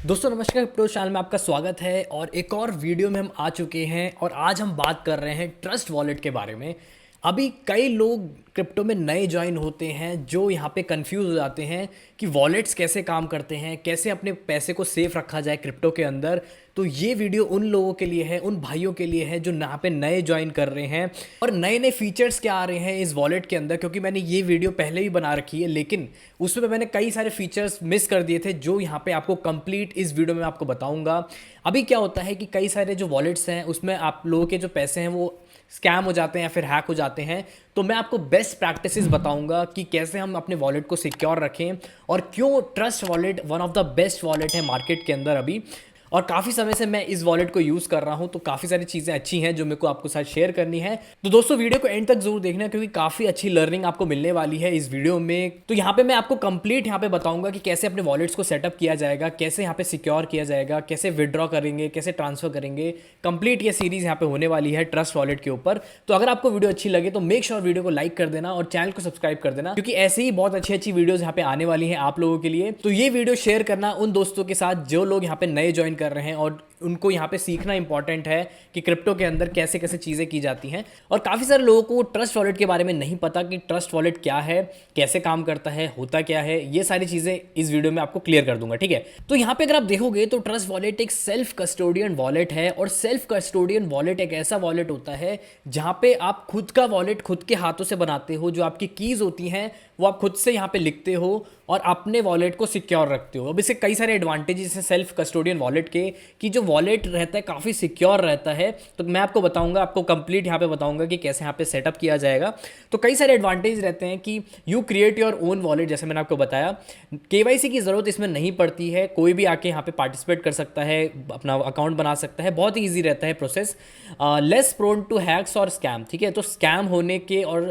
दोस्तों नमस्कार, crypto channel में आपका स्वागत है। और एक और वीडियो में हम आ चुके हैं और आज हम बात कर रहे हैं ट्रस्ट वॉलेट के बारे में। अभी कई लोग क्रिप्टो में नए ज्वाइन होते हैं जो यहाँ पे कंफ्यूज हो जाते हैं कि वॉलेट्स कैसे काम करते हैं, कैसे अपने पैसे को सेफ रखा जाए क्रिप्टो के अंदर। तो ये वीडियो उन लोगों के लिए है, उन भाइयों के लिए है जो यहाँ पे नए ज्वाइन कर रहे हैं और नए नए फीचर्स क्या आ रहे हैं इस वॉलेट के अंदर। क्योंकि मैंने ये वीडियो पहले भी बना रखी है लेकिन उसमें मैंने कई सारे फीचर्स मिस कर दिए थे जो यहाँ पे आपको कंप्लीट इस वीडियो में आपको बताऊंगा। अभी क्या होता है कि कई सारे जो वॉलेट्स हैं उसमें आप लोगों के जो पैसे हैं वो स्कैम हो जाते हैं या फिर हैक हो जाते हैं। तो मैं आपको बेस्ट प्रैक्टिसेस बताऊंगा कि कैसे हम अपने वॉलेट को सिक्योर रखें और क्यों trust wallet one of the best wallet है मार्केट के अंदर अभी। और काफ़ी समय से मैं इस वॉलेट को यूज़ कर रहा हूं तो काफ़ी सारी चीज़ें अच्छी हैं जो मेरे को आपको साथ शेयर करनी है। तो दोस्तों वीडियो को एंड तक जरूर देखना क्योंकि काफ़ी अच्छी लर्निंग आपको मिलने वाली है इस वीडियो में। तो यहाँ पे मैं आपको कंप्लीट यहाँ पे बताऊंगा कि कैसे अपने वॉलेट्स को सेटअप किया जाएगा, कैसे यहाँ पे सिक्योर किया जाएगा, कैसे विदड्रॉ करेंगे, कैसे ट्रांसफर करेंगे। कंप्लीट ये सीरीज यहाँ पे होने वाली है ट्रस्ट वॉलेट के ऊपर। तो अगर आपको वीडियो अच्छी लगे तो मेक श्योर वीडियो को लाइक कर देना और चैनल को सब्सक्राइब कर देना क्योंकि ऐसे ही बहुत अच्छी अच्छी वीडियोज यहाँ पे आने वाली हैं आप लोगों के लिए। तो ये वीडियो शेयर करना उन दोस्तों के साथ जो लोग यहाँ पे नए ज्वाइन कर रहे हैं और उनको यहाँ पे सीखना इंपॉर्टेंट है कि क्रिप्टो के अंदर कैसे कैसे चीज़ें की जाती हैं। और काफ़ी सारे लोगों को ट्रस्ट वॉलेट के बारे में नहीं पता कि ट्रस्ट वॉलेट क्या है, कैसे काम करता है, होता क्या है। ये सारी चीज़ें इस वीडियो में आपको क्लियर कर दूंगा, ठीक है। तो यहाँ पे अगर आप देखोगे तो ट्रस्ट वॉलेट एक सेल्फ कस्टोडियन वॉलेट है और सेल्फ कस्टोडियन वॉलेट एक ऐसा वॉलेट होता है जहाँ पे आप खुद का वॉलेट खुद के हाथों से बनाते हो। जो आपकी कीज़ होती हैं वो आप खुद से यहाँ पे लिखते हो और अपने वॉलेट को सिक्योर रखते हो। अब इससे कई सारे एडवांटेजेस हैं सेल्फ कस्टोडियन वॉलेट के कि जो वॉलेट रहता है काफ़ी सिक्योर रहता है। तो मैं आपको बताऊंगा, आपको कंप्लीट यहाँ पे बताऊंगा कि कैसे यहाँ पे सेटअप किया जाएगा। तो कई सारे एडवांटेज रहते हैं कि you create your own wallet. जैसे मैंने आपको बताया केवाईसी की ज़रूरत इसमें नहीं पड़ती है, कोई भी आके यहाँ पे पार्टिसिपेट कर सकता है, अपना अकाउंट बना सकता है, बहुत ही ईजी रहता है process. Less prone to hacks और स्कैम, ठीक है। तो स्कैम होने के और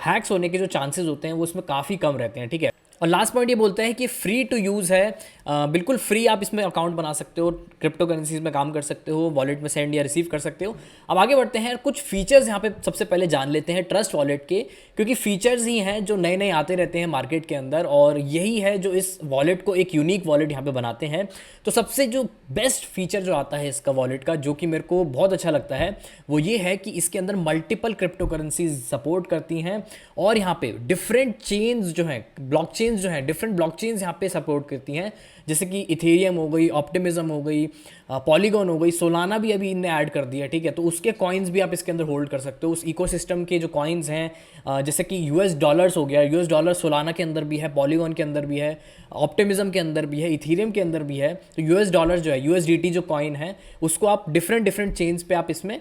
हैक्स होने के जो चांसेस होते हैं वो उसमें काफ़ी कम रहते हैं, ठीक है। और लास्ट पॉइंट ये बोलता है कि फ्री टू यूज़ है, बिल्कुल फ्री आप इसमें अकाउंट बना सकते हो, क्रिप्टो करेंसीज में काम कर सकते हो, वॉलेट में सेंड या रिसीव कर सकते हो। अब आगे बढ़ते हैं, कुछ फीचर्स यहाँ पे सबसे पहले जान लेते हैं ट्रस्ट वॉलेट के, क्योंकि फीचर्स ही हैं जो नए नए आते रहते हैं मार्केट के अंदर और यही है जो इस वॉलेट को एक यूनिक वॉलेट यहाँ पे बनाते हैं। तो सबसे जो बेस्ट फीचर जो आता है इसका वॉलेट का, जो कि मेरे को बहुत अच्छा लगता है, वो ये है कि इसके अंदर मल्टीपल क्रिप्टो करेंसीज सपोर्ट करती हैं और यहाँ पे डिफरेंट चेन्स जो हैं, ब्लॉक चेन्स जो हैं, डिफरेंट ब्लॉक चेन्स यहाँ पे सपोर्ट करती हैं। जैसे कि इथेरियम हो गई, ऑप्टिमिज्म हो गई, पॉलीगॉन हो गई, सोलाना भी अभी इनने ऐड कर दिया, ठीक है। तो उसके कॉइन्स भी आप इसके अंदर होल्ड कर सकते हो। उस इकोसिस्टम के जो कॉइन्स हैं जैसे कि यूएस डॉलर्स हो गया, यूएस डॉलर सोलाना के अंदर भी है, पॉलीगॉन के अंदर भी है, ऑप्टिमिज्म के अंदर भी है, इथेरियम के अंदर भी है। तो यूएस डॉलर जो है, यूएसडीटी जो कॉइन है, उसको आप डिफरेंट डिफरेंट चेन्स पे आप इसमें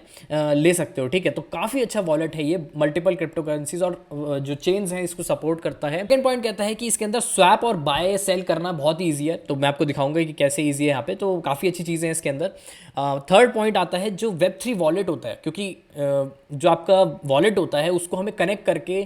ले सकते हो, ठीक है। तो काफ़ी अच्छा वॉलेट है ये, मल्टीपल क्रिप्टो करेंसीज और जो चेन्स हैं इसको सपोर्ट करता है। सेकंड पॉइंट कहता है कि इसके अंदर स्वैप और बाय सेल करना बहुत ईजी है। तो मैं आपको दिखाऊंगा कि कैसे ईजी है यहाँ पे, तो काफ़ी अच्छी चीज़ें हैं इसके अंदर। थर्ड पॉइंट आता है जो वेब3 वॉलेट होता है, क्योंकि जो आपका वॉलेट होता है उसको हमें कनेक्ट करके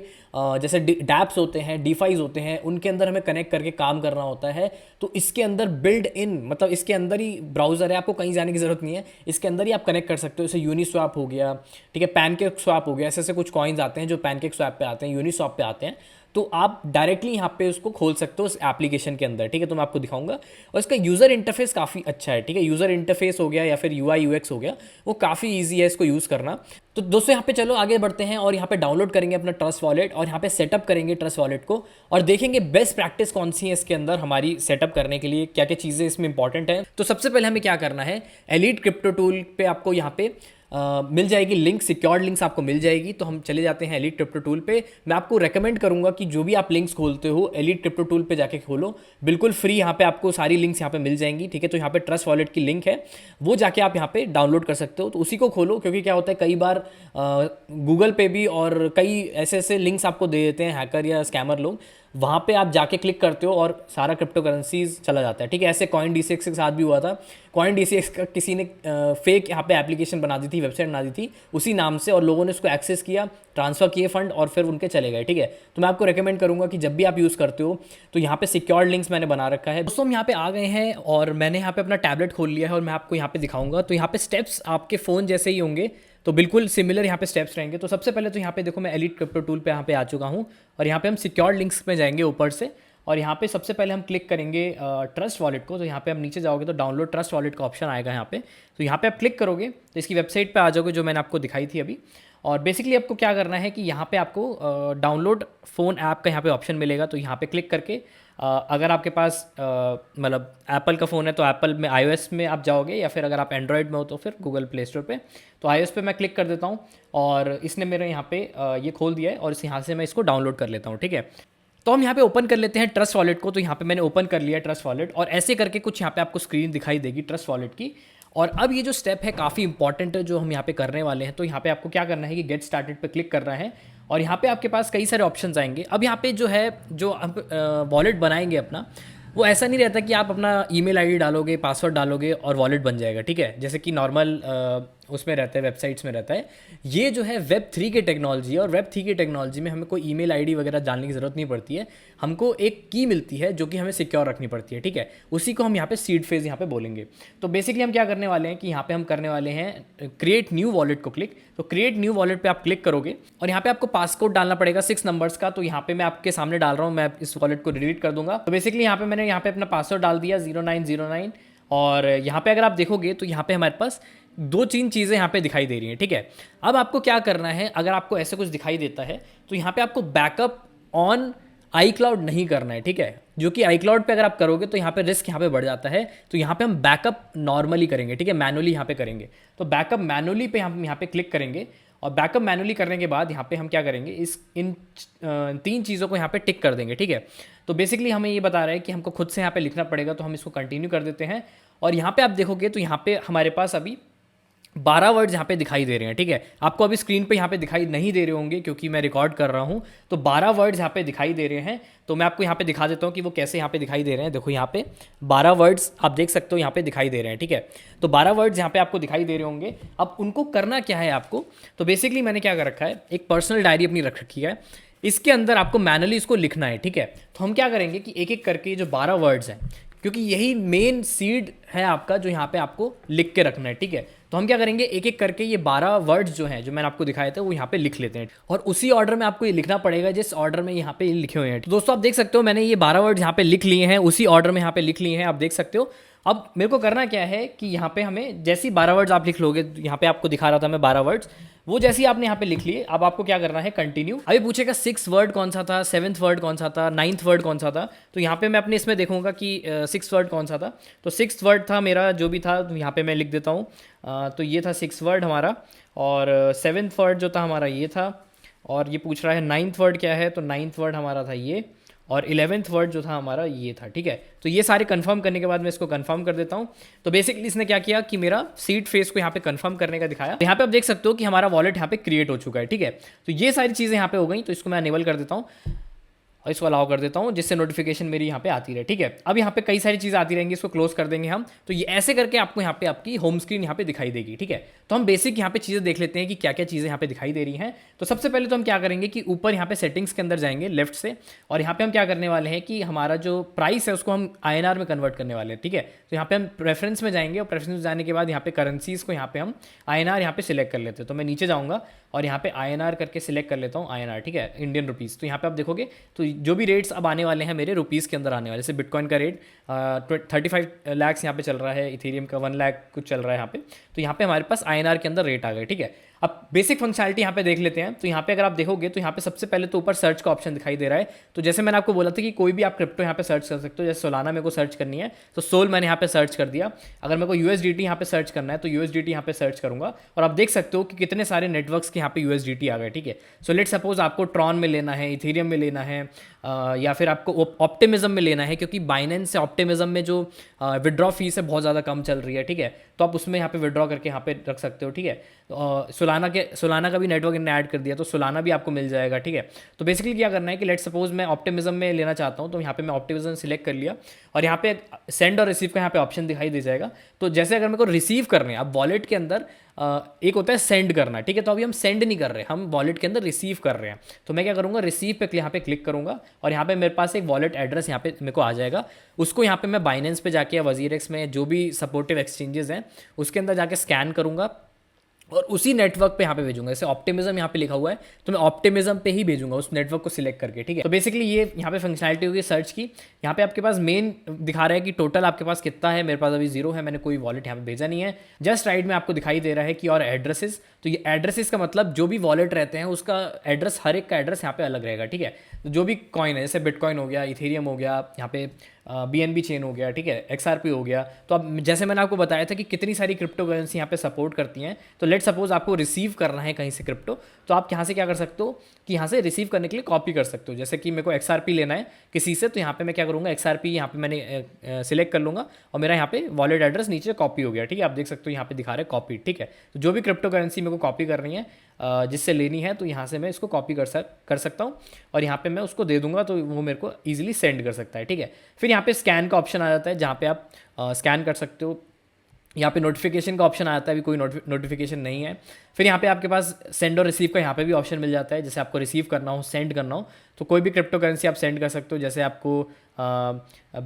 जैसे डैप्स होते हैं, डीफाइज होते हैं, उनके अंदर हमें कनेक्ट करके काम करना होता है। तो इसके अंदर बिल्ड इन, मतलब इसके अंदर ही ब्राउजर है, आपको कहीं जाने की जरूरत नहीं है, इसके अंदर ही आप कनेक्ट कर सकते हो। जैसे यूनिस्वैप हो गया, ठीक है, पैनकेक स्वैप हो गया, ऐसे ऐसे कुछ कॉइन्स आते हैं जो पैनकेक स्वैप पे आते हैं, यूनिस्वैप पे आते हैं। तो आप डायरेक्टली यहाँ पे उसको खोल सकते हो उस एप्लीकेशन के अंदर, ठीक है। तो मैं आपको दिखाऊंगा और इसका यूज़र इंटरफेस काफ़ी अच्छा है, ठीक है। यूज़र इंटरफेस हो गया या फिर यूआई यूएक्स हो गया, वो काफ़ी ईजी है इसको यूज़ करना। तो दोस्तों यहाँ पे चलो आगे बढ़ते हैं और यहाँ पे डाउनलोड करेंगे अपना ट्रस्ट वॉलेट और यहाँ पे सेटअप करेंगे ट्रस्ट वॉलेट को और देखेंगे बेस्ट प्रैक्टिस कौन सी है इसके अंदर हमारी सेटअप करने के लिए, क्या क्या चीज़ें इसमें इंपॉर्टेंट है। तो सबसे पहले हमें क्या करना है, एलीट क्रिप्टो टूल पे आपको यहाँ पे मिल जाएगी लिंक, सिक्योर्ड लिंक्स आपको मिल जाएगी। तो हम चले जाते हैं एलीट क्रिप्टो टूल पे। मैं आपको रेकमेंड करूंगा कि जो भी आप लिंक्स खोलते हो एलीट क्रिप्टो टूल पे जाके खोलो, बिल्कुल फ्री यहाँ पे आपको सारी लिंक्स यहाँ पे मिल जाएंगी, ठीक है। तो यहाँ पे ट्रस्ट वॉलेट की लिंक है, वो जाके आप यहाँ पे डाउनलोड कर सकते हो। तो उसी को खोलो, क्योंकि क्या होता है कई बार गूगल पे भी और कई ऐसे ऐसे लिंक्स आपको दे देते हैं हैकर या स्कैमर लोग, वहाँ पे आप जाके क्लिक करते हो और सारा क्रिप्टो करेंसीज चला जाता है, ठीक है। ऐसे कॉइन डीसीएक्स के साथ भी हुआ था। कॉइन डीसीएक्स का किसी ने फेक यहाँ पे एप्लीकेशन बना दी थी, वेबसाइट बना दी थी उसी नाम से, और लोगों ने उसको एक्सेस किया, ट्रांसफर किए फंड और फिर उनके चले गए, ठीक है। तो मैं आपको रेकमेंड करूंगा कि जब भी आप यूज़ करते हो तो यहाँ पे सिक्योर्ड लिंक्स मैंने बना रखा है। दोस्तों हम यहाँ पे आ गए हैं और मैंने यहाँ पे अपना टैबलेट खोल लिया है और मैं आपको यहाँ पे दिखाऊंगा। तो यहाँ पे स्टेप्स आपके फ़ोन जैसे ही होंगे, तो बिल्कुल सिमिलर यहाँ पे स्टेप्स रहेंगे। तो सबसे पहले तो यहाँ पे देखो मैं एलीट क्रिप्टो टूल पे यहाँ पे आ चुका हूँ और यहाँ पे हम सिक्योर्ड लिंक्स में जाएंगे ऊपर से और यहाँ पे सबसे पहले हम क्लिक करेंगे ट्रस्ट वॉलेट को। तो यहाँ पे हम नीचे जाओगे तो डाउनलोड ट्रस्ट वॉलेट का ऑप्शन आएगा यहाँ पे। तो यहाँ पे आप क्लिक करोगे तो इसकी वेबसाइट पे आ जाओगे जो मैंने आपको दिखाई थी अभी। और बेसिकली आपको क्या करना है कि यहाँ पे आपको डाउनलोड फ़ोन ऐप का यहाँ पे ऑप्शन मिलेगा। तो यहाँ पे क्लिक करके अगर आपके पास मतलब एप्पल का फ़ोन है तो एप्पल में iOS में आप जाओगे, या फिर अगर आप एंड्रॉयड में हो तो फिर गूगल प्ले स्टोर पे। तो iOS पे मैं क्लिक कर देता हूँ और इसने मेरे यहाँ पे ये खोल दिया है और इस यहाँ से मैं इसको डाउनलोड कर लेता हूँ, ठीक है। तो हम यहाँ पे ओपन कर लेते हैं ट्रस्ट वॉलेट को। तो यहाँ पे मैंने ओपन कर लिया ट्रस्ट वॉलेट और ऐसे करके कुछ यहाँ पे आपको स्क्रीन दिखाई देगी ट्रस्ट वॉलेट की। और अब ये जो स्टेप है काफ़ी इंपॉर्टेंट है जो हम यहाँ पे करने वाले हैं। तो यहाँ पे आपको क्या करना है कि गेट स्टार्टेड पे क्लिक करना है और यहाँ पे आपके पास कई सारे ऑप्शंस आएंगे। अब यहाँ पे जो है जो हम वॉलेट बनाएंगे अपना, वो ऐसा नहीं रहता कि आप अपना ईमेल आईडी डालोगे, पासवर्ड डालोगे और वॉलेट बन जाएगा, ठीक है, जैसे कि नॉर्मल उसमें रहता है, वेबसाइट्स में रहता है। ये जो है Web3 की टेक्नोलॉजी है और Web3 की टेक्नोलॉजी में हमें कोई ईमेल आईडी वगैरह डालने की ज़रूरत नहीं पड़ती है। हमको एक की मिलती है जो कि हमें सिक्योर रखनी पड़ती है, ठीक है। उसी को हम यहाँ पे सीड फेज यहाँ पे बोलेंगे। तो बेसिकली हम क्या करने वाले हैं कि यहाँ पे हम करने वाले हैं क्रिएट न्यू वॉलेट को क्लिक। तो क्रिएट न्यू वॉलेट पे आप क्लिक करोगे और यहाँ पे आपको पासकोड डालना पड़ेगा 6 नंबर्स का। तो यहाँ पे मैं आपके सामने डाल रहा हूँ, मैं इस वॉलेट को डिलीट कर दूंगा। तो बेसिकली यहाँ पे मैंने यहाँ पे अपना पासवर्ड डाल दिया 0909। और यहाँ पे अगर आप देखोगे तो यहाँ पे हमारे पास 2-3 चीज़ें यहाँ पे दिखाई दे रही हैं, ठीक है। अब आपको क्या करना है, अगर आपको ऐसे कुछ दिखाई देता है तो यहाँ पे आपको बैकअप ऑन iCloud नहीं करना है, ठीक है। जो कि iCloud पे अगर आप करोगे तो यहाँ पे रिस्क यहाँ पे बढ़ जाता है। तो यहाँ पे हम बैकअप नॉर्मली करेंगे, ठीक है, मैनुअली यहाँ पे करेंगे। तो बैकअप मैनुअली पे हम यहाँ पे क्लिक करेंगे और बैकअप मैनुअली करने के बाद यहाँ पे हम क्या करेंगे, इन 3 चीज़ों को यहाँ पे टिक कर देंगे, ठीक है। तो बेसिकली हमें ये बता रहा है कि हमको खुद से यहाँ पे लिखना पड़ेगा, तो हम इसको कंटिन्यू कर देते हैं। और यहाँ पे आप देखोगे तो यहाँ पे हमारे पास अभी 12 वर्ड्स यहाँ पे दिखाई दे रहे हैं, ठीक है। आपको अभी स्क्रीन पे यहाँ पे दिखाई नहीं दे रहे होंगे क्योंकि मैं रिकॉर्ड कर रहा हूँ। तो 12 वर्ड्स यहाँ पे दिखाई दे रहे हैं। तो मैं आपको यहाँ पे दिखा देता हूँ कि वो कैसे यहाँ पे दिखाई दे रहे हैं। देखो यहाँ पे 12 वर्ड्स आप देख सकते हो यहाँ पे दिखाई दे रहे हैं, ठीक है। तो 12 वर्ड्स यहाँ पे आपको दिखाई दे रहे होंगे। अब उनको करना क्या है आपको, तो बेसिकली मैंने क्या कर रखा है, एक पर्सनल डायरी अपनी रख रखी है। इसके अंदर आपको मैनुअली इसको लिखना है, ठीक है। तो हम क्या करेंगे कि एक एक करके जो 12 वर्ड्स हैं, क्योंकि यही मेन सीड है आपका जो यहाँ पे आपको लिख के रखना है, ठीक है। तो हम क्या करेंगे, एक एक करके ये 12 वर्ड्स जो हैं जो मैंने आपको दिखाए थे वो यहाँ पे लिख लेते हैं और उसी ऑर्डर में आपको ये लिखना पड़ेगा जिस ऑर्डर में यहाँ पे लिखे हुए हैं। तो दोस्तों आप देख सकते हो मैंने ये 12 वर्ड्स यहाँ पे लिख लिए हैं, उसी ऑर्डर में यहाँ पे लिख लिए हैं, आप देख सकते हो। अब मेरे को करना क्या है कि यहाँ पे हमें जैसी 12 वर्ड्स आप लिख लोगे, यहाँ पे आपको दिखा रहा था मैं 12 वर्ड्स, वो जैसे ही आपने यहाँ पे लिख लिए, अब आपको क्या करना है, कंटिन्यू। अभी पूछेगा 6th वर्ड कौन सा था, 7th वर्ड कौन सा था, 9th वर्ड कौन सा था। तो यहाँ पे मैं अपने इसमें देखूंगा कि 6th वर्ड कौन सा था। तो 6th वर्ड था मेरा जो भी था, तो यहाँ पे मैं लिख देता हूँ। तो ये था 6th वर्ड हमारा। और 7th वर्ड जो था हमारा ये था। और ये पूछ रहा है 9th वर्ड क्या है, तो 9th वर्ड हमारा था ये। और 11th वर्ड जो था हमारा ये था, ठीक है। तो ये सारे कंफर्म करने के बाद मैं इसको कंफर्म कर देता हूँ। तो बेसिकली इसने क्या किया कि मेरा सीड फेस को यहाँ पे कंफर्म करने का दिखाया। यहाँ पे आप देख सकते हो कि हमारा वॉलेट यहाँ पे क्रिएट हो चुका है, ठीक है। तो ये सारी चीज़ें यहाँ पे हो गई। तो इसको मैं अनेबल कर देता हूँ और इसको अलाउ कर देता हूँ जिससे नोटिफिकेशन मेरी यहाँ पे आती रहे, ठीक है। अब यहाँ पे कई सारी चीज़ आती रहेंगी, इसको क्लोज कर देंगे हम। तो ये ऐसे करके आपको यहाँ पे आपकी होम स्क्रीन यहाँ पे दिखाई देगी, ठीक है। तो हम बेसिक यहाँ पे चीज़ें देख लेते हैं कि क्या क्या चीज़ें यहाँ पे दिखाई दे रही हैं। तो सबसे पहले तो हम क्या करेंगे कि ऊपर यहाँ पे सेटिंग्स के अंदर जाएंगे लेफ्ट से, और यहाँ पे हम क्या करने वाले हैं कि हमारा जो प्राइस है उसको हम INR में कन्वर्ट करने वाले हैं, ठीक है। तो यहाँ पे हम प्रेफरेंस में जाएंगे और प्रेफरेंस में जाने के बाद यहाँ पे करेंसीज को यहाँ पे हम INR यहाँ पे सिलेक्ट कर लेते हैं। तो मैं नीचे जाऊँगा और यहाँ पे INR करके सिलेक्ट कर लेता हूँ, INR, ठीक है, इंडियन रुपीज़। तो यहाँ पे आप देखोगे तो जो भी रेट्स अब आने वाले हैं मेरे रुपीज़ के अंदर आने वाले, जैसे बिटकॉइन का रेट 35 लाख यहाँ पे चल रहा है, इथेरियम का 1 लाख कुछ चल रहा है यहाँ पे। तो यहाँ पे हमारे पास INR के अंदर रेट आ गए, ठीक है। अब बेसिक फंक्शनलिटी यहाँ पे देख लेते हैं। तो यहाँ पे अगर आप देखोगे तो यहाँ पे सबसे पहले तो ऊपर सर्च का ऑप्शन दिखाई दे रहा है। तो जैसे मैंने आपको बोला था कि कोई भी आप क्रिप्टो यहाँ पे सर्च कर सकते हो, जैसे सोलाना मेरे को सर्च करनी है तो सोल मैंने यहाँ पे सर्च कर दिया। अगर मेरे को USDT यहाँ पे सर्च करना है तो USDT यहाँ पे सर्च करूंगा और आप देख सकते हो कि कितने सारे नेटवर्क्स के यहाँ पे USDT आ गए, ठीक है। सो लेट सपोज आपको ट्रॉन में लेना है, इथेरियम में लेना है, या फिर आपको ऑप्टिमिज्म में लेना है, क्योंकि बाइनेंस से ऑप्टिमिज्म में जो विड्रॉ फीस है बहुत ज़्यादा कम चल रही है, ठीक है। तो आप उसमें यहाँ पे विड्रॉ करके यहाँ पे रख सकते हो, ठीक है। सोलाना का भी नेटवर्क इन्होंने ऐड कर दिया, तो सोलाना भी आपको मिल जाएगा, ठीक है। तो बेसिकली क्या करना है कि लेट सपोज मैं ऑप्टिमिज्म में लेना चाहता हूँ, तो यहाँ पे मैं ऑप्टिमिज्म सिलेक्ट कर लिया और यहाँ पे सेंड और रिसीव का यहाँ पे ऑप्शन दिखाई दे जाएगा। तो जैसे अगर मेरे को रिसीव करने हैं, अब वॉलेट के अंदर एक होता है सेंड करना, ठीक है। तो अभी हम सेंड नहीं कर रहे, हम वॉलेट के अंदर रिसीव कर रहे हैं। तो मैं क्या करूँगा, रिसीव पे यहाँ पे क्लिक करूँगा और यहाँ पे मेरे पास एक वॉलेट एड्रेस यहाँ पे मेरे को आ जाएगा। उसको यहाँ पे मैं बाइनेंस पे जाके या वजीरेक्स में जो भी सपोर्टिव एक्सचेंजेस हैं उसके अंदर जाके स्कैन करूँगा और उसी नेटवर्क पे यहाँ पे भेजूंगा। जैसे ऑप्टिमिज्म यहाँ पे लिखा हुआ है तो मैं ऑप्टिमिज्म पे ही भेजूंगा उस नेटवर्क को सिलेक्ट करके, ठीक है। तो बेसिकली ये यहाँ पे फंक्शनलिटी होगी सर्च की। यहाँ पे आपके पास मेन दिखा रहा है कि टोटल आपके पास कितना है, मेरे पास अभी 0 है, मैंने कोई वॉलेट यहाँ पे भेजा नहीं है। जस्ट राइट में आपको दिखाई दे रहा है कि और एड्रेसेस, तो ये एड्रेसेस का मतलब जो भी वॉलेट रहते हैं उसका एड्रेस, हर एक का एड्रेस यहाँ पे अलग रहेगा, ठीक है। तो जो भी कॉइन है, जैसे बिटकॉइन हो गया, इथेरियम हो गया, यहाँ पे BNB चेन हो गया, ठीक है, XRP हो गया। तो अब जैसे मैंने आपको बताया था कि कितनी सारी क्रिप्टो करेंसी यहाँ पे सपोर्ट करती हैं, तो लेट सपोज आपको रिसीव करना है कहीं से क्रिप्टो, तो आप यहाँ से क्या कर सकते हो कि यहाँ से रिसीव करने के लिए कॉपी कर सकते हो। जैसे कि मेरे को XRP लेना है किसी से, तो यहाँ पे मैं क्या करूँगा, XRP यहाँ पे मैंने सिलेक्ट कर लूँगा और मेरा यहाँ पे वॉलेट एड्रेस नीचे कॉपी हो गया, ठीक है। आप देख सकते हो यहाँ पे दिखा रहे हैं कॉपी, ठीक है। तो जो भी क्रिप्टो करेंसी मेरे को कॉपी करनी है, जिससे लेनी है, तो यहाँ से मैं इसको कॉपी कर सकता हूँ और यहाँ पे मैं उसको दे दूंगा, तो वो मेरे को ईजिली सेंड कर सकता है, ठीक है। फिर यहाँ पे स्कैन का ऑप्शन आ जाता है, जहाँ पे आप स्कैन कर सकते हो। यहाँ पे नोटिफिकेशन का ऑप्शन आता है, अभी कोई नोटिफिकेशन नहीं है। फिर यहाँ पे आपके पास सेंड और रिसीव का यहाँ पे भी ऑप्शन मिल जाता है, जैसे आपको रिसीव करना हो, सेंड करना हो, तो कोई भी क्रिप्टो करेंसी आप सेंड कर सकते हो। जैसे आपको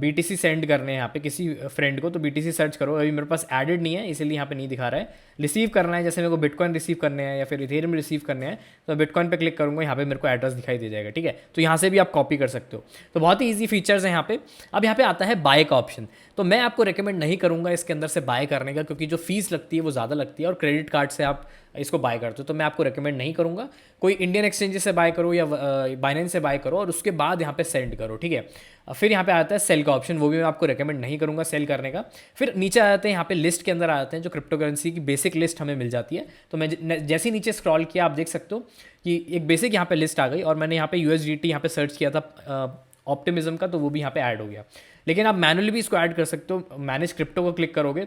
BTC सेंड करने हैं यहाँ पे किसी फ्रेंड को, तो BTC सर्च करो, अभी मेरे पास एडेड नहीं है इसीलिए यहाँ पे नहीं दिखा रहा है। रिसीव करना है, जैसे मेरे को बिटकॉइन रिसीव करने हैं या फिर इथेरियम रिसीव करने हैं, तो बिटकॉइन पे क्लिक करूँगा, यहाँ पे मेरे को एड्रेस दिखाई दे जाएगा, ठीक है। तो यहाँ से भी आप कॉपी कर सकते हो। तो बहुत ही ईजी फीचर्स हैं यहाँ पे। अब यहाँ पे आता है बाय का ऑप्शन, तो मैं आपको रिकमेंड नहीं करूँगा इसके अंदर से बाय करने का, क्योंकि जो फीस लगती है वो ज़्यादा लगती है और क्रेडिट कार्ड से आप इसको बाय करते हो, तो मैं आपको रिकमेंड नहीं करूँगा। कोई इंडियन एक्सचेंज से बाय करो या बाइनेंस से बाय करो और उसके बाद यहाँ पे सेंड करो, ठीक है। फिर यहाँ पे आता है सेल का ऑप्शन, वो भी मैं आपको रिकमेंड नहीं करूँगा सेल करने का। फिर नीचे आ जाते हैं, यहाँ पे लिस्ट के अंदर आ जाते हैं, जो क्रिप्टो करेंसी की बेसिक लिस्ट हमें मिल जाती है। तो मैं जैसे ही नीचे स्क्रॉल किया, आप देख सकते हो कि एक बेसिक यहाँ पे लिस्ट आ गई और मैंने यहाँ पे USDT यहाँ पे सर्च किया था ऑप्टिमिज्म का, तो वो भी यहाँ पे ऐड हो गया। लेकिन आप मैनुअली भी इसको ऐड कर सकते हो, मैनेज क्रिप्टो को क्लिक करोगे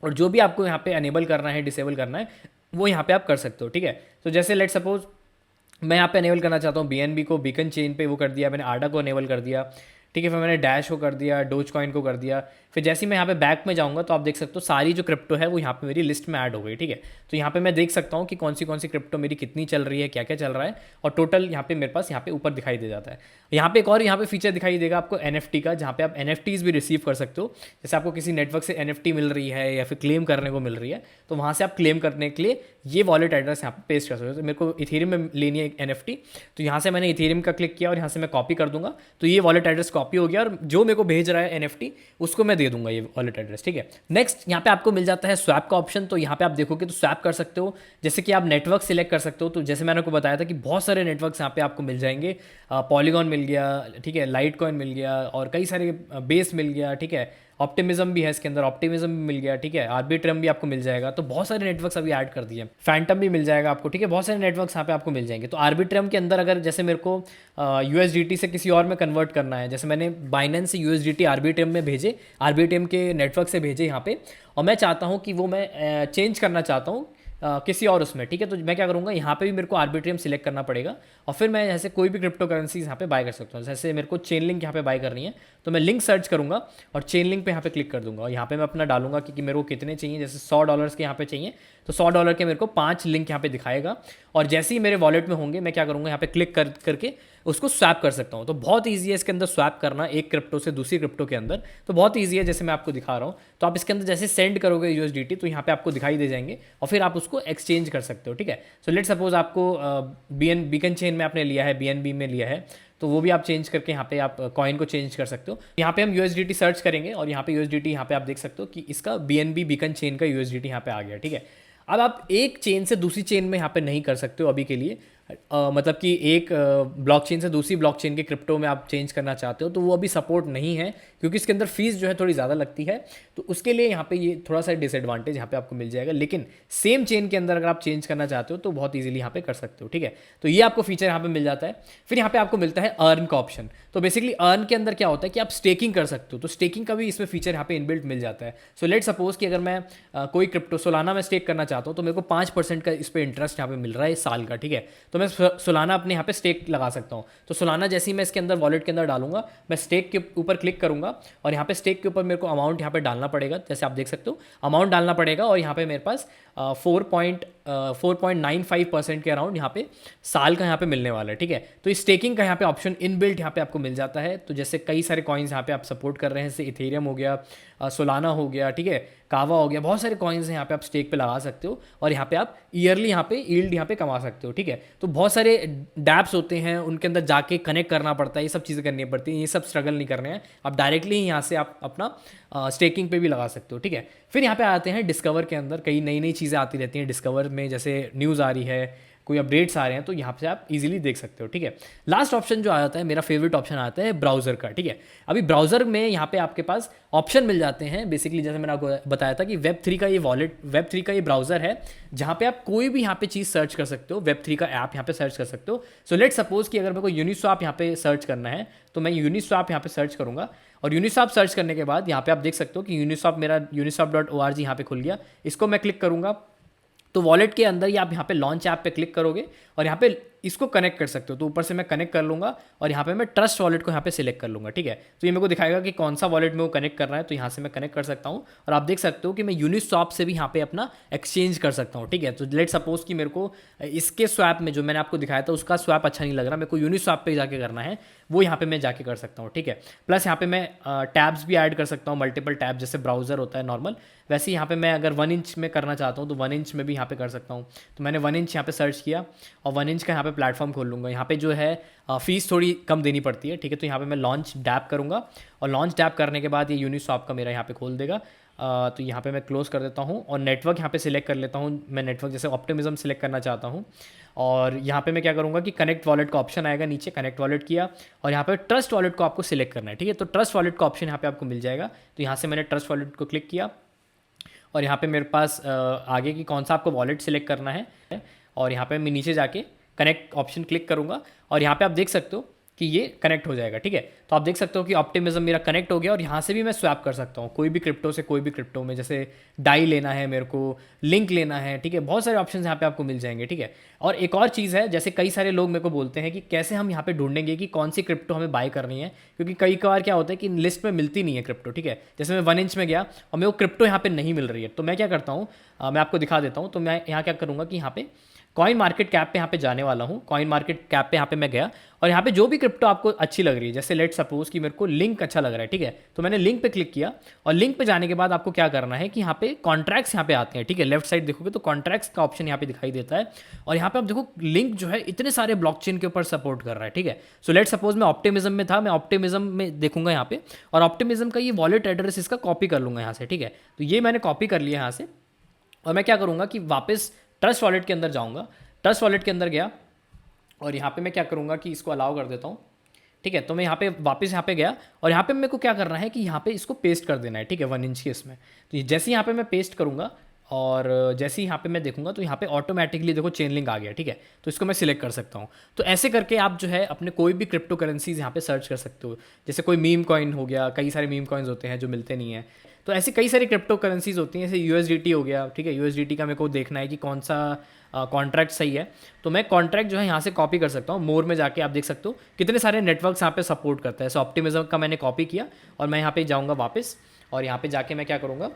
और जो भी आपको यहाँ पे अनेबल करना है, डिसेबल करना है, वो यहाँ पे आप कर सकते हो, ठीक है। तो जैसे लेट सपोज मैं यहाँ पे अनेबल करना चाहता हूँ BNB को, बीकन चेन पे वो कर दिया मैंने, आडा को अनेबल कर दिया, ठीक है। फिर मैंने डैश को कर दिया, डोज कॉइन को कर दिया। फिर जैसे ही मैं यहाँ पे बैक में जाऊँगा तो आप देख सकते हो सारी जो क्रिप्टो है वो यहाँ पे मेरी लिस्ट में ऐड हो गई, ठीक है। तो यहाँ पे मैं देख सकता हूँ कि कौन सी क्रिप्टो मेरी कितनी चल रही है, क्या क्या चल रहा है, और टोटल यहाँ पे मेरे पास यहाँ पे ऊपर दिखाई दे जाता है। यहाँ पे एक और यहाँ पे फीचर दिखाई देगा आपको NFT का, जहाँ पे आप NFTs भी रिसीव कर सकते हो। जैसे आपको किसी नेटवर्क से NFT मिल रही है या फिर क्लेम करने को मिल रही है, तो वहाँ से आप क्लेम करने के लिए ये वॉलेट एड्रेस यहाँ पे पेस्ट कर सकते हो। तो मेरे को इथेरियम में लेनी है NFT, तो यहाँ से मैंने इथेरियम का क्लिक किया और यहाँ से मैं कॉपी कर दूंगा, तो ये वॉलेट एड्रेस कॉपी हो गया और जो मेरे को भेज रहा है NFT उसको मैं दे दूंगा ये वॉलेट एड्रेस, ठीक है। नेक्स्ट यहाँ पे आपको मिल जाता है स्वैप का ऑप्शन, तो यहाँ पे आप देखोगे तो स्वैप कर सकते हो। जैसे कि आप नेटवर्क सिलेक्ट कर सकते हो, तो जैसे मैंने आपको बताया था कि बहुत सारे नेटवर्क्स यहाँ पे आपको मिल जाएंगे। पॉलीगॉन मिल गया, ठीक है, लाइट कॉइन मिल गया और कई सारे बेस मिल गया, ठीक है। ऑप्टिमिज्म भी है इसके अंदर, ऑप्टिमिज्म भी मिल गया, ठीक है। आर्बिट्रम भी आपको मिल जाएगा, तो बहुत सारे नेटवर्क्स अभी ऐड कर दिए। फैंटम भी मिल जाएगा आपको, ठीक है, बहुत सारे नेटवर्क्स यहाँ पे आपको मिल जाएंगे। तो आर्बिट्रम के अंदर अगर जैसे मेरे को USDT से किसी और में कन्वर्ट करना है, जैसे मैंने बाइनेंस से USDT आर्बिट्रम में भेजे, आर्बिट्रम के नेटवर्क से भेजे यहाँ पे, और मैं चाहता हूँ कि वो मैं चेंज करना चाहता हूँ किसी और उसमें, ठीक है। तो मैं क्या करूँगा, यहाँ पे भी मेरे को आर्बिट्रियम सिलेक्ट करना पड़ेगा और फिर मैं जैसे कोई भी क्रिप्टो करेंसीज यहाँ पे बाय कर सकता हूँ। जैसे मेरे को चेन लिंक यहाँ पे बाय करनी है, तो मैं लिंक सर्च करूँगा और चेन लिंक पे यहाँ पे क्लिक कर दूंगा और यहाँ पे मैं अपना डालूंगा कि मेरे को कितने चाहिए। जैसे $100 के यहाँ पे चाहिए, तो $100 के मेरे को 5 लिंक यहाँ पे दिखाएगा और जैसे ही मेरे वॉलेट में होंगे मैं क्या करूँगा, यहाँ पे क्लिक करके उसको स्वैप कर सकता हूँ। तो बहुत ईजी है इसके अंदर स्वैप करना एक क्रिप्टो से दूसरी क्रिप्टो के अंदर, तो बहुत ईजी है जैसे मैं आपको दिखा रहा हूँ। तो आप इसके अंदर जैसे सेंड करोगे USDT, तो यहाँ पे आपको दिखाई दे जाएंगे और फिर आप उसको एक्सचेंज कर सकते हो, ठीक है। सो लेट सपोज आपको बीकन चेन में आपने लिया है, BNB में लिया है, तो वो भी आप चेंज करके यहाँ पे आप कॉइन को चेंज कर सकते हो। यहाँ पे हम USDT सर्च करेंगे और यहाँ पे USDT यहाँ पे आप देख सकते हो कि इसका BNB बीकन चेन का USDT यहाँ पे आ गया, ठीक है। अब आप एक चेन से दूसरी चेन में यहाँ पे नहीं कर सकते हो अभी के लिए, मतलब कि एक ब्लॉकचेन से दूसरी ब्लॉकचेन के क्रिप्टो में आप चेंज करना चाहते हो, तो वो अभी सपोर्ट नहीं है क्योंकि इसके अंदर फीस जो है थोड़ी ज़्यादा लगती है। तो उसके लिए यहाँ पे ये थोड़ा सा डिसएडवांटेज यहाँ पे आपको मिल जाएगा, लेकिन सेम चेन के अंदर अगर आप चेंज करना चाहते हो तो बहुत ईजिली यहाँ पे कर सकते हो, ठीक है। तो ये आपको फीचर यहाँ पे मिल जाता है। फिर यहाँ पे आपको मिलता है अर्न का ऑप्शन। तो बेसिकली अर्न के अंदर क्या होता है कि आप स्टेकिंग कर सकते हो, तो स्टेकिंग का भी इसमें फीचर यहाँ पे इनबिल्ट मिल जाता है। सो लेट सपोज कि अगर मैं कोई क्रिप्टो सोलाना में स्टेक करना चाहता हूँ, तो मेरे को 5% का इस पर इंटरेस्ट यहाँ पे मिल रहा है इस साल का, ठीक है। तो मैं सोलाना अपने यहाँ पे स्टेक लगा सकता हूँ। तो सोलाना जैसे ही मैं इसके अंदर वॉलेट के अंदर डालूंगा, मैं स्टेक के ऊपर क्लिक करूंगा और यहाँ पे स्टेक के ऊपर मेरे को अमाउंट यहाँ पे डालना पड़ेगा। जैसे आप देख सकते हो अमाउंट डालना पड़ेगा और यहाँ पे मेरे पास 4.95% के अराउंड यहाँ पे साल का यहाँ पे मिलने वाला है, ठीक है। तो इस स्टेकिंग का यहाँ पे ऑप्शन इनबिल्ट यहाँ पे आपको मिल जाता है। तो जैसे कई सारे कॉइन्स यहाँ पे आप सपोर्ट कर रहे हैं, जैसे इथेरियम हो गया, सोलाना हो गया, ठीक है, कावा हो गया, बहुत सारे कॉइन्स हैं यहाँ पे आप स्टेक पे लगा सकते हो और यहाँ पे आप ईयरली यहाँ पे यील्ड यहाँ पे कमा सकते हो, ठीक है। तो बहुत सारे डैप्स होते हैं, उनके अंदर जाके कनेक्ट करना पड़ता है, ये सब चीज़ें करनी पड़ती हैं, ये सब स्ट्रगल नहीं करने हैं, आप डायरेक्टली ही यहाँ से आप अपना स्टेकिंग पे भी लगा सकते हो, ठीक है। फिर यहाँ पे आते हैं डिस्कवर के अंदर, कई नई नई चीज़ें आती रहती हैं डिस्कवर में, जैसे न्यूज़ आ रही है, कोई अपडेट्स आ रहे हैं, तो यहाँ से आप इजीली देख सकते हो, ठीक है। लास्ट ऑप्शन जो आ जाता है, मेरा फेवरेट ऑप्शन आता है ब्राउज़र का, ठीक है। अभी ब्राउज़र में यहाँ पे आपके पास ऑप्शन मिल जाते हैं, बेसिकली जैसे मैंने आपको बताया था कि वेब3 का ये वेब3 का ये ब्राउज़र है, जहाँ पे आप कोई भी यहाँ पे चीज़ सर्च कर सकते हो, वेब3 का ऐप यहाँ पे सर्च कर सकते हो। सो लेट सपोज कि अगर मेरे को यूनिस्वैप यहाँ पे सर्च करना है, तो मैं यूनिस्वैप यहाँ पे सर्च करूँगा और यूनिस्वैप सर्च करने के बाद यहाँ पे आप देख सकते हो कि यूनिस्वैप मेरा uniswap.org यहाँ पे खुल गया। इसको मैं क्लिक करूँगा तो वॉलेट के अंदर ही आप यहाँ पे लॉन्च ऐप पे क्लिक करोगे और यहाँ पे इसको कनेक्ट कर सकते हो। तो ऊपर से मैं कनेक्ट कर लूँगा और यहाँ पे मैं ट्रस्ट वॉलेट को यहाँ पे सिलेक्ट कर लूँगा, ठीक है। तो ये मेरे को दिखाएगा कि कौन सा वॉलेट में वो कनेक्ट करना है, तो यहाँ से मैं कनेक्ट कर सकता हूँ और आप देख सकते हो कि मैं यूनिस्वैप से भी यहाँ पे अपना एक्सचेंज कर सकता हूँ, ठीक है। तो लेट सपोज कि मेरे को इसके स्वैप में जो मैंने आपको दिखाया था उसका स्वैप अच्छा नहीं लग रहा, मेरे को यूनिस्वैप पे जाके करना है, वो यहाँ पे मैं जाके कर सकता हूँ, ठीक है। प्लस यहाँ पे मैं टैब्स भी ऐड कर सकता हूँ, मल्टीपल टैब, जैसे ब्राउज़र होता है नॉर्मल, वैसे यहाँ पे मैं अगर 1 इंच में करना चाहता हूँ तो 1 इंच में भी यहाँ पे कर सकता हूँ। तो मैंने 1 इंच यहाँ पे सर्च किया और 1 इंच का यहाँ पे प्लेटफॉर्म खोल लूँगा। यहाँ पे जो है फीस थोड़ी कम देनी पड़ती है, ठीक है। तो यहाँ पे मैं लॉन्च डैप करूँगा और लॉन्च डैप करने के बाद ये यूनिस्वैप का मेरा यहाँ पे खोल देगा। तो यहाँ पे मैं क्लोज कर देता हूँ और नेटवर्क यहाँ पे सिलेक्ट कर लेता हूँ। मैं नेटवर्क जैसे ऑप्टिमिज्म सिलेक्ट करना चाहता हूँ और यहाँ पे मैं क्या करूँगा कि कनेक्ट वॉलेट का ऑप्शन आएगा नीचे, कनेक्ट वॉलेट किया और यहाँ पे ट्रस्ट वॉलेट को आपको सिलेक्ट करना है, ठीक है। तो ट्रस्ट वॉलेट का ऑप्शन यहाँ पे आपको मिल जाएगा। तो यहाँ से मैंने ट्रस्ट वॉलेट को क्लिक किया और यहाँ पे मेरे पास आगे की कौन सा आपको वॉलेट सिलेक्ट करना है और यहाँ पे मैं नीचे जाके कनेक्ट ऑप्शन क्लिक करूँगा और यहाँ पे आप देख सकते हो कि ये कनेक्ट हो जाएगा, ठीक है। तो आप देख सकते हो कि ऑप्टिमिज्म मेरा कनेक्ट हो गया और यहाँ से भी मैं स्वैप कर सकता हूँ कोई भी क्रिप्टो से कोई भी क्रिप्टो में, जैसे डाई लेना है मेरे को, लिंक लेना है, ठीक है। बहुत सारे ऑप्शन यहाँ पे आपको मिल जाएंगे, ठीक है। और एक और चीज़ है, जैसे कई सारे लोग मेरे को बोलते हैं कि कैसे हम यहाँ पे ढूंढेंगे कि कौन सी क्रिप्टो हमें बाय करनी है, क्योंकि कई बार क्या होता है कि लिस्ट में मिलती नहीं है क्रिप्टो, ठीक है। जैसे मैं 1 इंच में गया और मेरे को क्रिप्टो यहाँ पे नहीं मिल रही है, तो मैं क्या करता हूँ, मैं आपको दिखा देता हूँ। तो मैं यहाँ क्या करूँगा कि यहाँ पे कॉइन मार्केट कैप पे यहाँ पे जाने वाला हूँ। कॉइन मार्केट कैप पे यहाँ पे मैं गया और यहाँ पे जो भी क्रिप्टो आपको अच्छी लग रही है, जैसे लेट सपोज कि मेरे को लिंक अच्छा लग रहा है, ठीक है। तो मैंने लिंक पे क्लिक किया और लिंक पे जाने के बाद आपको क्या करना है कि यहाँ पे कॉन्ट्रैक्ट्स यहाँ पे आते हैं, ठीक है। लेफ्ट साइड देखोगे तो कॉन्ट्रैक्ट्स का ऑप्शन यहाँ पे दिखाई देता है और यहाँ पे आप देखो लिंक जो है इतने सारे ब्लॉकचेन के ऊपर सपोर्ट कर रहा है, ठीक है। सो लेट सपोज मैं ऑप्टिमिज्म में था, मैं ऑप्टिमिज्म में देखूंगा यहाँ पे और ऑप्टिमिज्म का ये वॉलेट एड्रेस इसका कॉपी कर लूँगा यहाँ से, ठीक है। तो ये मैंने कॉपी कर लिया यहाँ से और मैं क्या करूँगा कि वापस ट्रस्ट वॉलेट के अंदर जाऊँगा। ट्रस्ट वॉलेट के अंदर गया और यहाँ पे मैं क्या करूँगा कि इसको अलाउ कर देता हूँ, ठीक है। तो मैं यहाँ पे वापस यहाँ पे गया और यहाँ पे मेरे को क्या करना है कि यहाँ पे इसको पेस्ट कर देना है, ठीक है, 1 इंच के इसमें। तो जैसे यहाँ पे मैं पेस्ट करूँगा और जैसे ही यहाँ पे मैं देखूंगा तो यहाँ पे ऑटोमेटिकली देखो चेन लिंक आ गया, ठीक है। तो इसको मैं सिलेक्ट कर सकता हूँ। तो ऐसे करके आप जो है अपने कोई भी क्रिप्टो करेंसीज यहाँ पे सर्च कर सकते हो। जैसे कोई मीम कॉइन हो गया, कई सारे मीम कॉइन्स होते हैं जो मिलते नहीं हैं, तो ऐसी कई सारी क्रिप्टो करेंसीज होती हैं, जैसे USDT हो गया, ठीक है। USDT का मेरे को देखना है कि कौन सा कॉन्ट्रैक्ट सही है, तो मैं कॉन्ट्रैक्ट जो है यहाँ से कॉपी कर सकता हूँ। मोर में जाके आप देख सकते हो कितने सारे नेटवर्क्स यहाँ पे सपोर्ट करता है। सो ऑप्टिमिज्म का मैंने कॉपी किया और मैं यहाँ पे जाऊँगा वापस और यहाँ पे जाके मैं क्या करूँगा,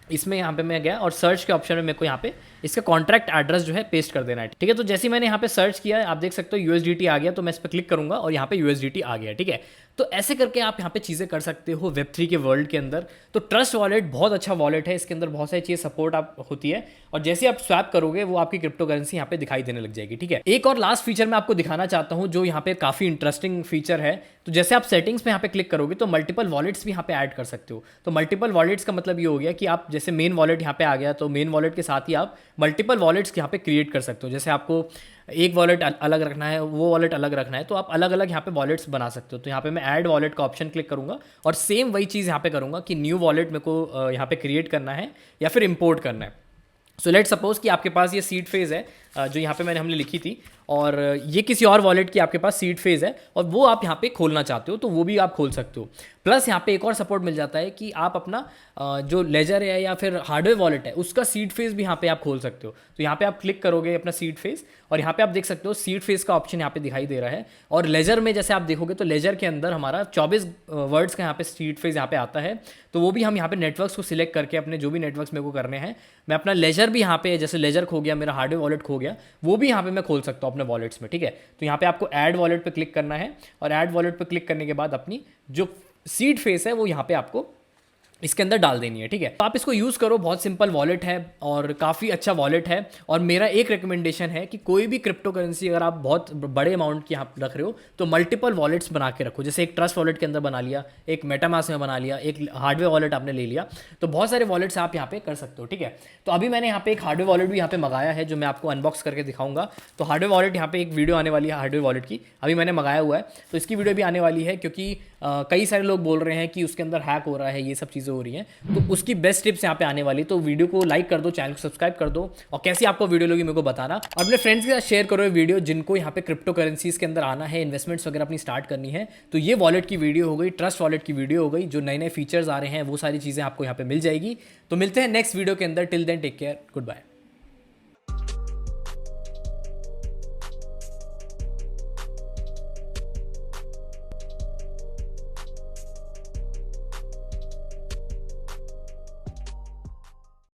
इसमें यहाँ पे मैं गया और सर्च के ऑप्शन में मेरे को यहाँ पे इसका कॉन्ट्रैक्ट एड्रेस जो है पेस्ट कर देना है, ठीक है। तो जैसे मैंने यहाँ पे सर्च किया आप देख सकते हो USDT आ गया, तो मैं इस पर क्लिक करूँगा और यहाँ पे USDT आ गया, ठीक है। तो ऐसे करके आप यहाँ पे चीज़ें कर सकते हो Web3 के वर्ल्ड के अंदर। तो ट्रस्ट वॉलेट बहुत अच्छा वॉलेट है, इसके अंदर बहुत सारी चीज़ें सपोर्ट आप होती है और जैसे आप स्वैप करोगे वो आपकी क्रिप्टो करेंसी यहाँ पे दिखाई देने लग जाएगी, ठीक है। एक और लास्ट फीचर मैं आपको दिखाना चाहता हूँ जो यहाँ पे काफ़ी इंटरेस्टिंग फीचर है। तो जैसे आप सेटिंग्स पे यहाँ पे क्लिक करोगे तो मल्टीपल वॉलेट्स भी यहाँ पे ऐड कर सकते हो। तो मल्टीपल वॉलेट्स का मतलब ये हो गया कि आप जैसे मेन वॉलेट यहाँ पे आ गया, तो मेन वॉलेट के साथ ही आप मल्टीपल वॉलेट्स यहाँ पे क्रिएट कर सकते हो। जैसे आपको एक वॉलेट अलग रखना है, वो वॉलेट अलग रखना है, तो आप अलग अलग यहाँ पे वॉलेट्स बना सकते हो। तो यहाँ पे मैं ऐड वॉलेट का ऑप्शन क्लिक करूँगा और सेम वही चीज़ यहाँ पे करूँगा कि न्यू वॉलेट मेरे को यहाँ पे क्रिएट करना है या फिर इंपोर्ट करना है। सो लेट सपोज कि आपके पास ये सीड फेज है, जो यहाँ पे हमने लिखी थी, और ये किसी और वॉलेट की आपके पास सीड फेज है और वो आप यहाँ पे खोलना चाहते हो तो वो भी आप खोल सकते हो। प्लस यहाँ पे एक और सपोर्ट मिल जाता है कि आप अपना जो लेजर है या फिर हार्डवेयर वॉलेट है उसका सीड फेज भी यहाँ पे आप खोल सकते हो। तो यहाँ पे आप क्लिक करोगे अपना सीड फेज और यहाँ पे आप देख सकते हो सीड फेज का ऑप्शन यहाँ पे दिखाई दे रहा है। और लेजर में जैसे आप देखोगे तो लेजर के अंदर हमारा 24 वर्ड्स का यहाँ पे सीड फेज यहाँ पे आता है। तो वो भी हम यहाँ पे नेटवर्क्स को सिलेक्ट करके अपने जो भी नेटवर्क्स मेरे को करने हैं, मैं अपना लेजर भी यहाँ पे, जैसे लेजर खो गया मेरा, हार्डवेयर वॉलेट खो गया, वो भी यहाँ पे मैं खोल सकता हूँ अपने वॉलेट्स में, ठीक है। तो यहाँ पे आपको ऐड वॉलेट पे क्लिक करना है और ऐड वॉलेट पे क्लिक करने के बाद अपनी जो सीड फेस है वो यहाँ पे आपको इसके अंदर डाल देनी है, ठीक है। तो आप इसको यूज़ करो, बहुत सिंपल वॉलेट है और काफ़ी अच्छा वॉलेट है। और मेरा एक रिकमेंडेशन है कि कोई भी क्रिप्टो करेंसी अगर आप बहुत बड़े अमाउंट की यहाँ रख रहे हो तो मल्टीपल वॉलेट्स बना के रखो। जैसे एक ट्रस्ट वॉलेट के अंदर बना लिया, एक मेटामास्क में बना लिया, एक हार्डवेयर वॉलेट आपने ले लिया, तो बहुत सारे वॉलेट्स आप यहाँ पे कर सकते हो, ठीक है। तो अभी मैंने यहाँ पे एक हार्डवेयर वॉलेट भी यहाँ पे मंगाया है जो मैं आपको अनबॉक्स करके दिखाऊंगा। तो हार्डवेयर वॉलेट यहाँ पे एक वीडियो आने वाली है हार्डवेयर वॉलेट की, अभी मैंने मंगाया हुआ है, तो इसकी वीडियो भी आने वाली है क्योंकि कई सारे लोग बोल रहे हैं कि उसके अंदर हैक हो रहा है, ये सब चीज़ें हो रही हैं, तो उसकी बेस्ट टिप्स यहाँ पे आने वाली। तो वीडियो को लाइक कर दो, चैनल को सब्सक्राइब कर दो और कैसी आपको वीडियो लगी मेरे को बताना। और अपने फ्रेंड्स के साथ शेयर करो ये वीडियो जिनको यहाँ पे क्रिप्टो करेंसीज के अंदर आना है, इन्वेस्टमेंट्स वगैरह अपनी स्टार्ट करनी है। तो ये वॉलेट की वीडियो हो गई, ट्रस्ट वॉलेट की वीडियो हो गई, जो नए नए फीचर्स आ रहे हैं वो सारी चीज़ें आपको यहाँ पे मिल जाएगी। तो मिलते हैं नेक्स्ट वीडियो के अंदर, till then take care, good bye.